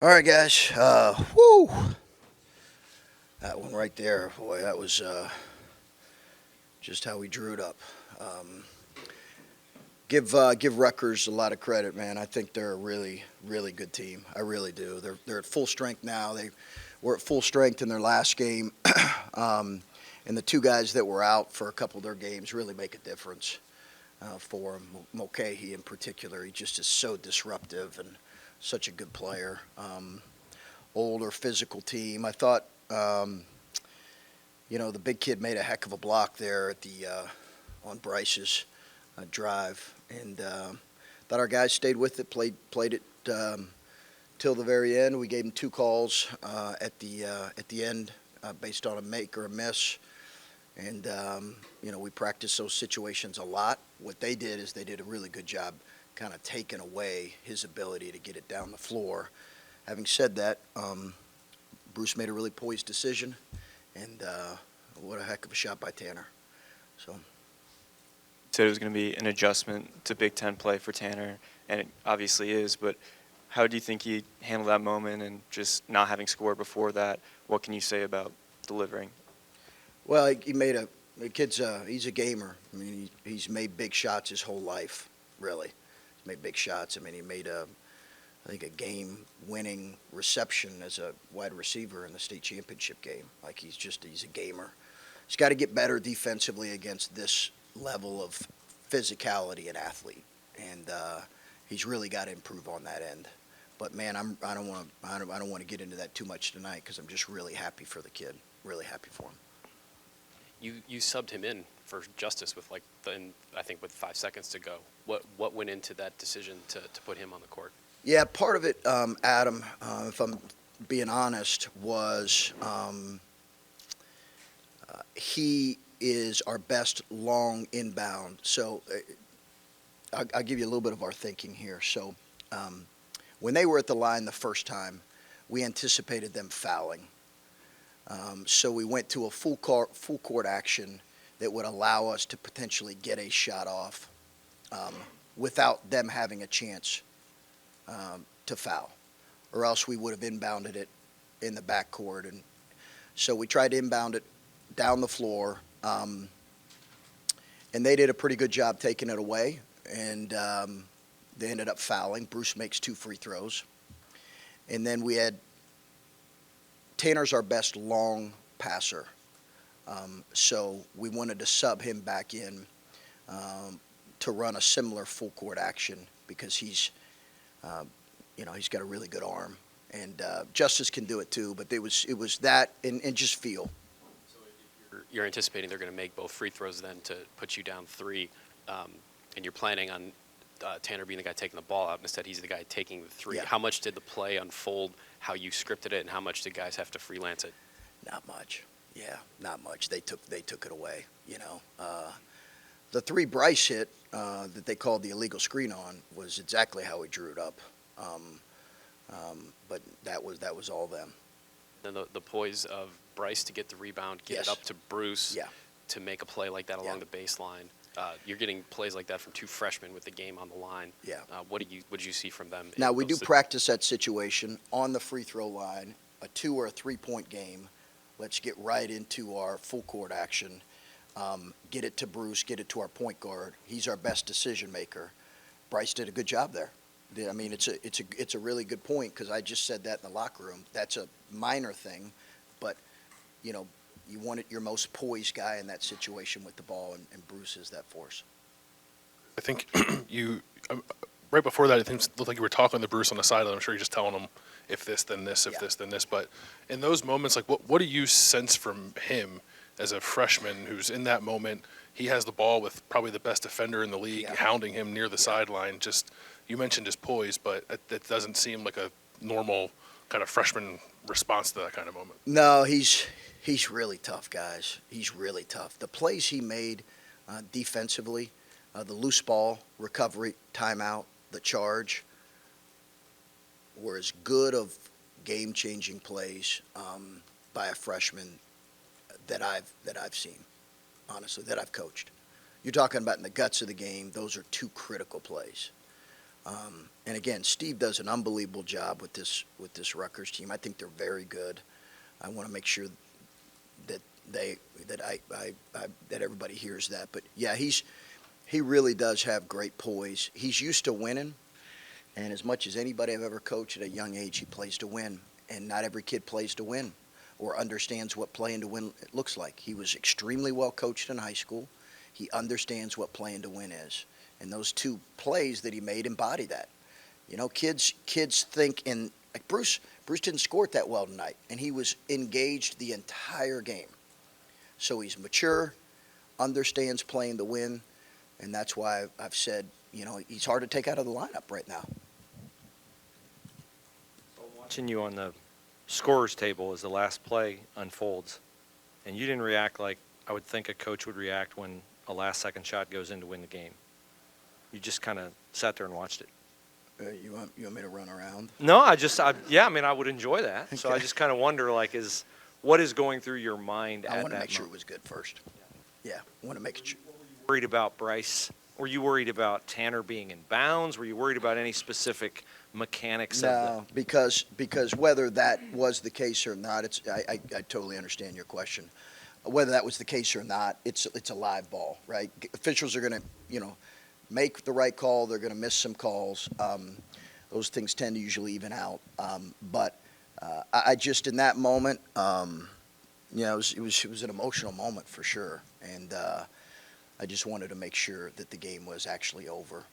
All right, guys. Whoo! That one right there, boy, that was just how we drew it up. Um, give Rutgers a lot of credit, man. I think they're a really good team. I really do. They're at full strength now. They were at full strength in their last game, and the two guys that were out for a couple of their games really make a difference for them. Mulcahy in particular, he just is so disruptive and such a good player. Older, physical team. I thought, the big kid made a heck of a block there at the on Bryce's drive, and thought our guys stayed with it, played it till the very end. We gave them two calls at the end based on a make or a miss, and we practiced those situations a lot. What they did is they did a really good job kind of taking away his ability to get it down the floor. Having said that, Bruce made a really poised decision, and what a heck of a shot by Tanner. So, Said it was going to be an adjustment to Big Ten play for Tanner, and it obviously is. But how do you think he handled that moment and just not having scored before that? What can you say about delivering? well, he made the kid's he's a gamer. I mean, he's made big shots his whole life, really. He's made big shots. I mean, he made I think a game-winning reception as a wide receiver in the state championship game. Like he's a gamer. He's got to get better defensively against this level of physicality and athlete, and he's really got to improve on that end. But man, I don't want to get into that too much tonight because I'm just really happy for the kid. Really happy for him. You subbed him in for Justice with I think with 5 seconds to go. What went into that decision to put him on the court? Yeah, part of it, Adam, if I'm being honest, was he is our best long inbound. So I'll give you a little bit of our thinking here. So when they were at the line the first time, we anticipated them fouling. So we went to a full court action that would allow us to potentially get a shot off without them having a chance to foul, or else we would have inbounded it in the backcourt. And so we tried to inbound it down the floor, and they did a pretty good job taking it away, and they ended up fouling. Bruce makes 2 free throws. And then we had Tanner's our best long passer, so we wanted to sub him back in to run a similar full court action because he's got a really good arm, and Justice can do it too. But it was that and just feel. So you're anticipating they're going to make both free throws then to put you down 3, and you're planning on Tanner being the guy taking the ball out. Instead, he's the guy taking the 3. Yeah. How much did the play unfold? How you scripted it, and how much did guys have to freelance it? Not much. Yeah, not much. They took it away. The 3 Bryce hit that they called the illegal screen on was exactly how we drew it up. But that was all them. Then the poise of Bryce to get the rebound, get Yes. it up to Bruce Yeah. to make a play like that along Yeah. the baseline. You're getting plays like that from 2 freshmen with the game on the line. Yeah. What did you see from them? Now, we do practice that situation on the free throw line, a 2 or a 3-point game. Let's get right into our full court action. Get it to Bruce, get it to our point guard. He's our best decision maker. Bryce did a good job there. I mean, it's a really good point because I just said that in the locker room. That's a minor thing, but, you wanted your most poised guy in that situation with the ball, and Bruce is that force. I think you right before that, I think it looked like you were talking to Bruce on the sideline. I'm sure you're just telling him if this, then this, if Yeah. this, then this. But in those moments, like what do you sense from him as a freshman who's in that moment? He has the ball with probably the best defender in the league, Yeah. hounding him near the sideline. Just you mentioned his poise, but it doesn't seem like a normal kind of freshman response to that kind of moment. No, he's really tough, guys. He's really tough. The plays he made defensively, the loose ball, recovery, timeout, the charge, were as good of game-changing plays by a freshman that I've seen, honestly, that I've coached. You're talking about in the guts of the game, those are 2 critical plays. And again, Steve does an unbelievable job with this Rutgers team. I think they're very good. I want to make sure that that everybody hears that. But yeah, he really does have great poise. He's used to winning, and as much as anybody I've ever coached at a young age, he plays to win. And not every kid plays to win or understands what playing to win looks like. He was extremely well coached in high school. He understands what playing to win is. And those two plays that he made embody that. You know, kids think in like Bruce didn't score it that well tonight, and he was engaged the entire game. So he's mature, understands playing to win, and that's why I've said, you know, he's hard to take out of the lineup right now. Watching you on the scorer's table as the last play unfolds, and you didn't react like I would think a coach would react when a last-second shot goes in to win the game. You just kind of sat there and watched it. You want me to run around? No, I mean, I would enjoy that. So I just kind of wonder, like, what is going through your mind at that I moment? want to make sure it was good first. Yeah, I want to make sure. Worried about Bryce? Were you worried about Tanner being in bounds? Were you worried about any specific mechanics of No, because whether that was the case or not, I totally understand your question. Whether that was the case or not, it's a live ball, right? Officials are going to, you know, make the right call. They're going to miss some calls. Those things tend to usually even out. But I just, in that moment, you know, it was an emotional moment for sure. And I just wanted to make sure that the game was actually over.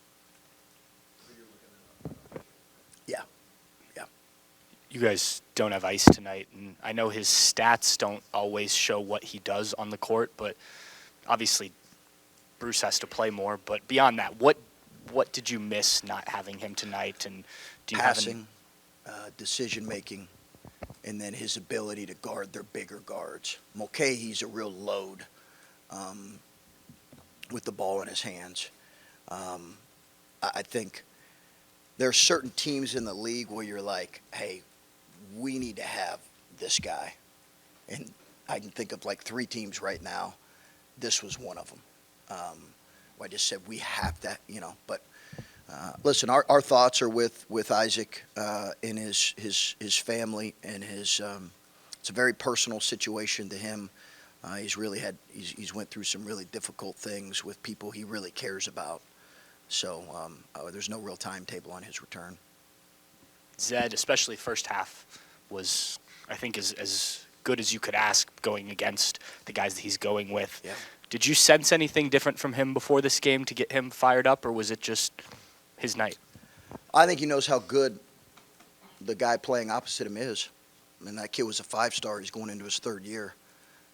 Yeah. You guys don't have ice tonight, and I know his stats don't always show what he does on the court, but obviously Bruce has to play more. But beyond that, what did you miss not having him tonight? And do you Passing, decision making, and then his ability to guard their bigger guards. Mulcahy's a real load with the ball in his hands. I think there are certain teams in the league where you're like, hey, we need to have this guy. And I can think of like 3 teams right now. This was one of them. I just said we have that, you know. But listen, our thoughts are with Isaac and his family and his. It's a very personal situation to him. He's went through some really difficult things with people he really cares about. So there's no real timetable on his return. Zed, especially first half, was, I think, as good as you could ask going against the guys that he's going with. Yeah. Did you sense anything different from him before this game to get him fired up, or was it just his night? I think he knows how good the guy playing opposite him is. I mean, that kid was a 5-star. He's going into his 3rd year.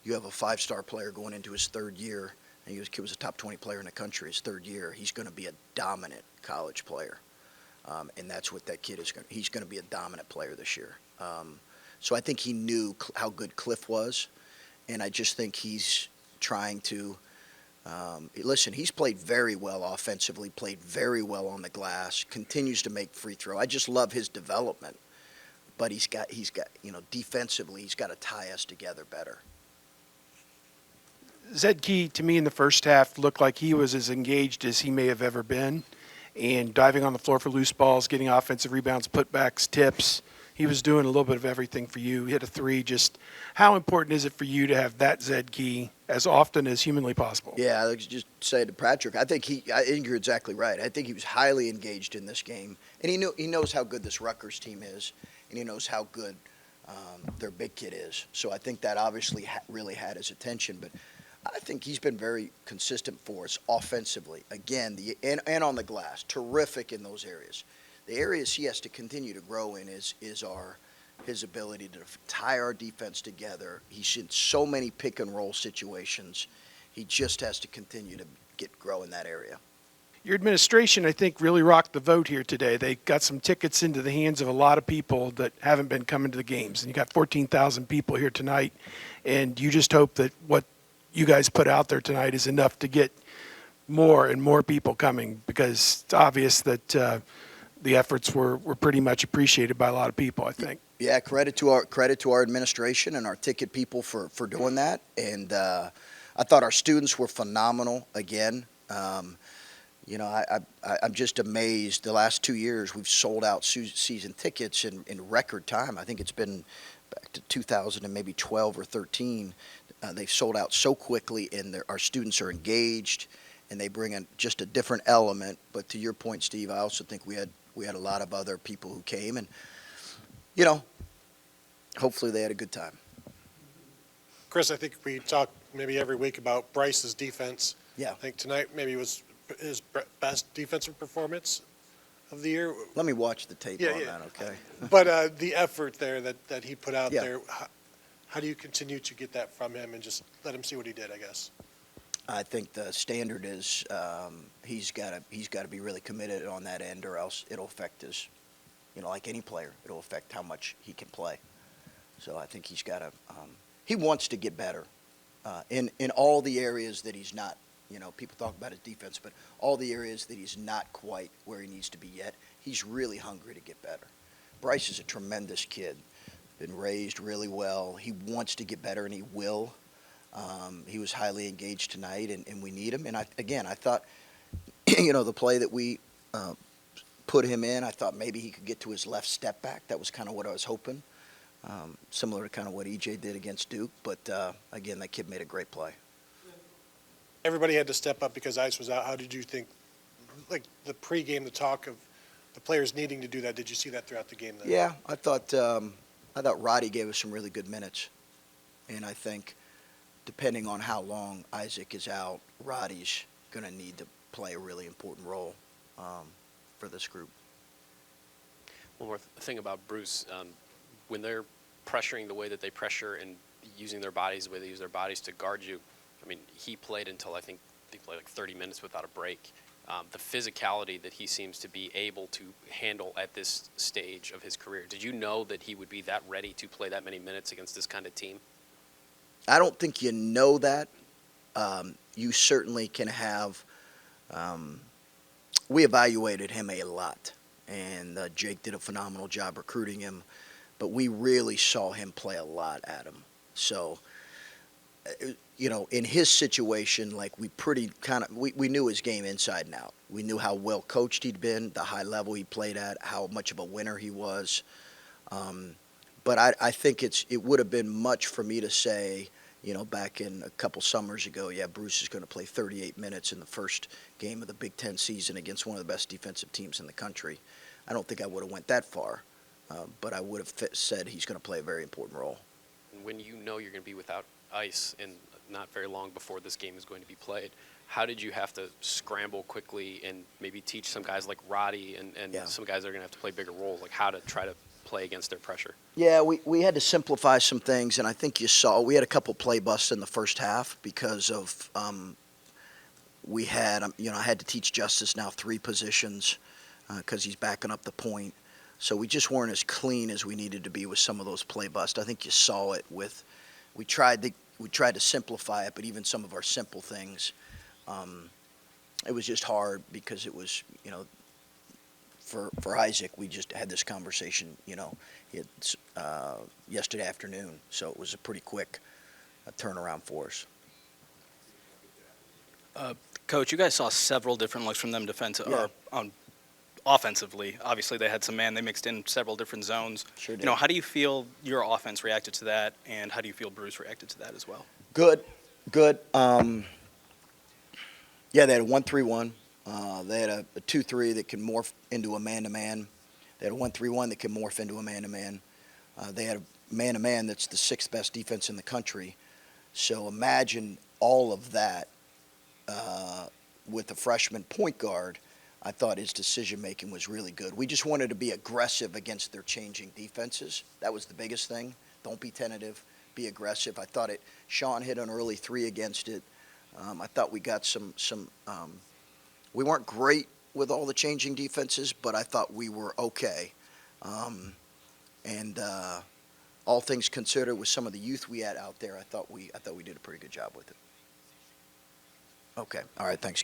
You have a 5-star player going into his 3rd year, and kid was a top 20 player in the country his 3rd year. He's going to be a dominant college player, and that's what that kid is going to. He's going to be a dominant player this year. So I think he knew how good Cliff was, and I just think he's trying to listen. He's played very well offensively, played very well on the glass, continues to make free throw. I just love his development, but he's got you know, defensively he's got to tie us together better. Zed Key, to me, in the first half, looked like he was as engaged as he may have ever been, and diving on the floor for loose balls, getting offensive rebounds, putbacks, tips. He was doing a little bit of everything for you. He hit a 3. Just how important is it for you to have that Zed Key as often as humanly possible? Yeah, I just say to Patrick, I think you're exactly right. I think he was highly engaged in this game, and he knows how good this Rutgers team is, and he knows how good their big kid is. So I think that obviously really had his attention, but I think he's been very consistent for us offensively. Again, and on the glass, terrific in those areas. The areas he has to continue to grow in is his ability to tie our defense together. He's in so many pick and roll situations. He just has to continue to grow in that area. Your administration, I think, really rocked the vote here today. They got some tickets into the hands of a lot of people that haven't been coming to the games. And you got 14,000 people here tonight. And you just hope that what you guys put out there tonight is enough to get more and more people coming, because it's obvious that the efforts were pretty much appreciated by a lot of people, I think. Yeah, credit to our administration and our ticket people for doing that. And I thought our students were phenomenal again. You know, I'm just amazed. The last 2 years, we've sold out season tickets in record time. I think it's been back to 2000 and maybe 12 or 13. They've sold out so quickly, and our students are engaged, and they bring in just a different element. But to your point, Steve, I also think we had a lot of other people who came, and you know, hopefully they had a good time. Chris, I think we talk maybe every week about Bryce's defense. Yeah. I think tonight maybe was his best defensive performance of the year. Let me watch the tape Yeah, on yeah. that, okay? But the effort there that he put out Yeah. there, how do you continue to get that from him and just let him see what he did, I guess? I think the standard is he's got to be really committed on that end, or else it'll affect his, like any player, it'll affect how much he can play. So I think he's got to. He wants to get better in all the areas that he's not. People talk about his defense, but all the areas that he's not quite where he needs to be yet, he's really hungry to get better. Bryce is a tremendous kid, been raised really well. He wants to get better, and he will. He was highly engaged tonight, and we need him. And I thought, the play that we put him in, I thought maybe he could get to his left step back. That was kind of what I was hoping, similar to kind of what EJ did against Duke. But again, that kid made a great play. Everybody had to step up because Ice was out. How did you think, like the pregame, the talk of the players needing to do that? Did you see that throughout the game? Then? Yeah, I thought Roddy gave us some really good minutes, and I think depending on how long Isaac is out, Roddy's going to need to play a really important role for this group. One more thing about Bruce, when they're pressuring the way that they pressure and using their bodies, the way they use their bodies to guard you, I mean, he played until I think he played like 30 minutes without a break. The physicality that he seems to be able to handle at this stage of his career. Did you know that he would be that ready to play that many minutes against this kind of team? I don't think you know that. You certainly can have. We evaluated him a lot, and Jake did a phenomenal job recruiting him, but we really saw him play a lot at him. So, in his situation, like we knew his game inside and out. We knew how well coached he'd been, the high level he played at, how much of a winner he was. But I think it would have been much for me to say, back in a couple summers ago, yeah, Bruce is going to play 38 minutes in the first game of the Big Ten season against one of the best defensive teams in the country. I don't think I would have went that far, but I would have said he's going to play a very important role. When you know you're going to be without Ice and not very long before this game is going to be played, how did you have to scramble quickly and maybe teach some guys like Roddy and Yeah. some guys that are going to have to play bigger roles, like how to try to play against their pressure? Yeah, we had to simplify some things, and I think you saw we had a couple play busts in the first half because of we had I had to teach Justice now 3 positions because he's backing up the point. So we just weren't as clean as we needed to be with some of those play busts. I think you saw it with we tried to simplify it, but even some of our simple things, it was just hard because it was for Isaac, we just had this conversation, yesterday afternoon, so it was a pretty quick turnaround for us. Coach, you guys saw several different looks from them Yeah. offensively. Obviously, they had some man. They mixed in several different zones. Sure did. How do you feel your offense reacted to that, and how do you feel Bruce reacted to that as well? Good. Yeah, they had a 1-3-1. They had a 2-3 that can morph into a man-to-man. They had a 1-3-1 that can morph into a man-to-man. They had a man-to-man that's the 6th best defense in the country. So imagine all of that with a freshman point guard. I thought his decision-making was really good. We just wanted to be aggressive against their changing defenses. That was the biggest thing. Don't be tentative. Be aggressive. I thought Sean hit an early 3 against it. I thought we got some we weren't great with all the changing defenses, but I thought we were okay. And all things considered, with some of the youth we had out there, I thought we did a pretty good job with it. Okay. All right. Thanks, guys.